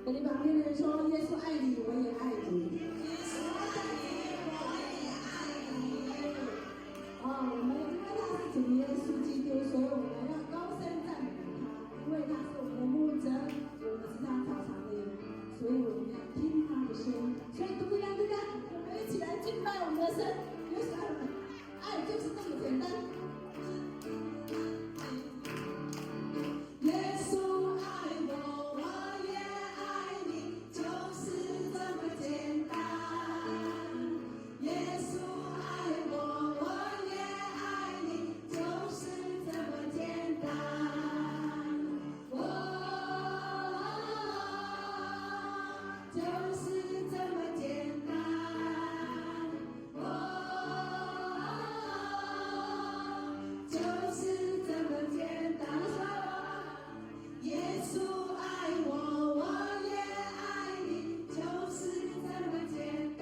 跟你旁边的人说：耶稣爱你，我也爱你。耶稣爱你，我也爱你。我们因为他是主耶稣基督，所以我们要高声赞美他，因为他是我们的牧者，我们是他草场的人，所以我们要听他的声音。所以嘟嘟亮嘟亮，我们一起来敬拜我们的神。耶稣爱我们，爱就是这么简单。耶稣爱我，我也爱你，就是这么简单。耶稣爱我，我也爱你，就是这么简单。就是这么简单。就是这么简单。耶稣爱我，我也爱你，就是这么简单。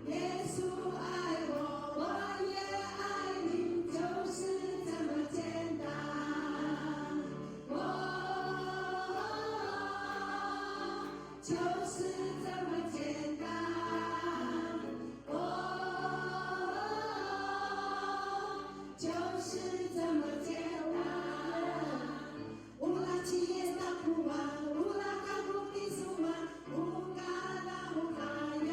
耶稣爱我，我也爱你，就是这么简单。就是这么简单。就是这么简单。乌拉齐耶萨库瓦，乌拉卡库迪苏瓦，乌嘎拉乌嘎呀。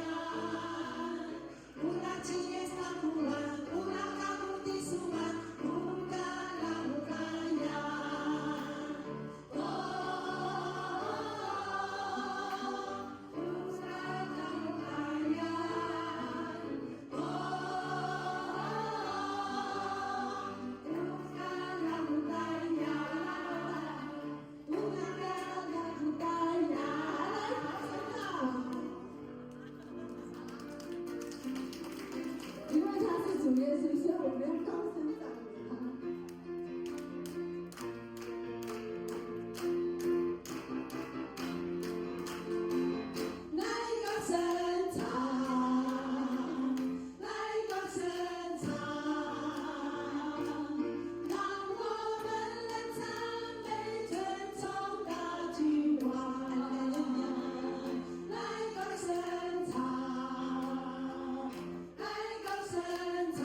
乌拉齐耶萨库瓦，乌拉卡库迪苏瓦，乌嘎拉乌嘎呀。乌嘎拉乌嘎呀。因为他是主耶稣，所以我们要高声赞美他。来高声唱，来高声唱，让我们来赞美尊崇大君王。来高声唱，来高声唱。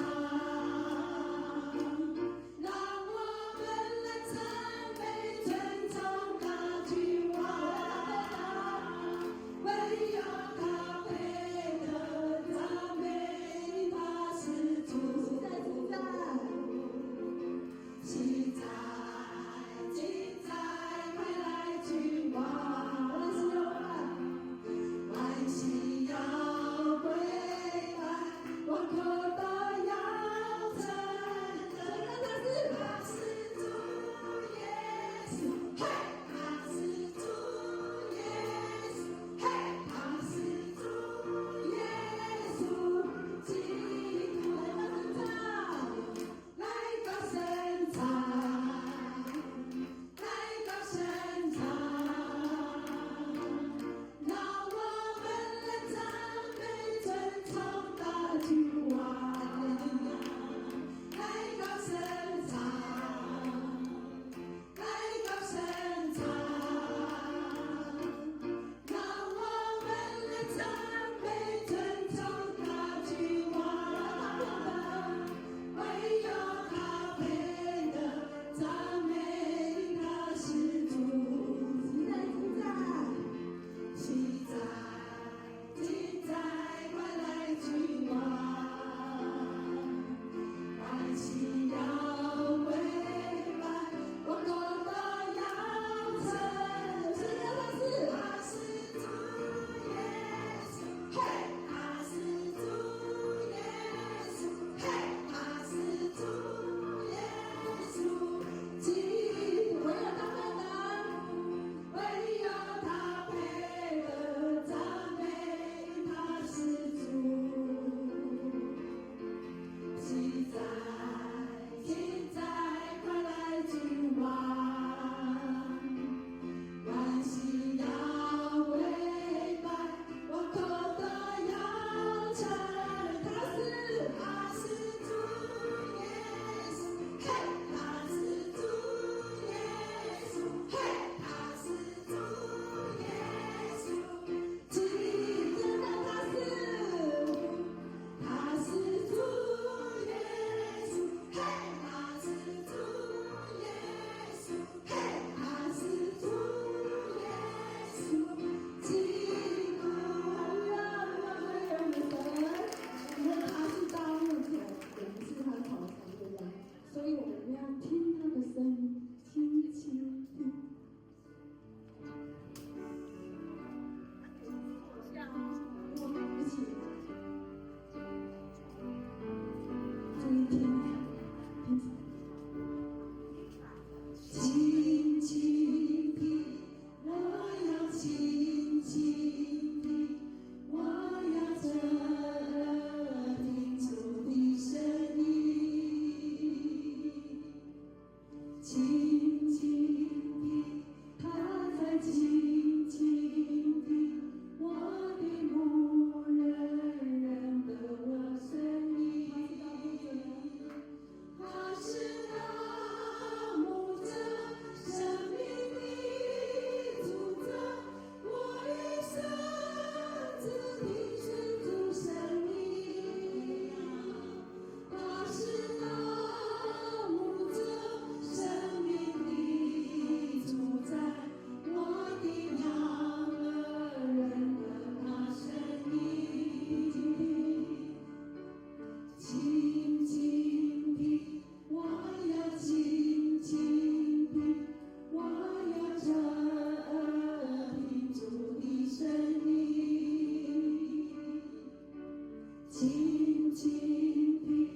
静静地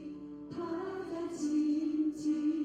趴在荆棘。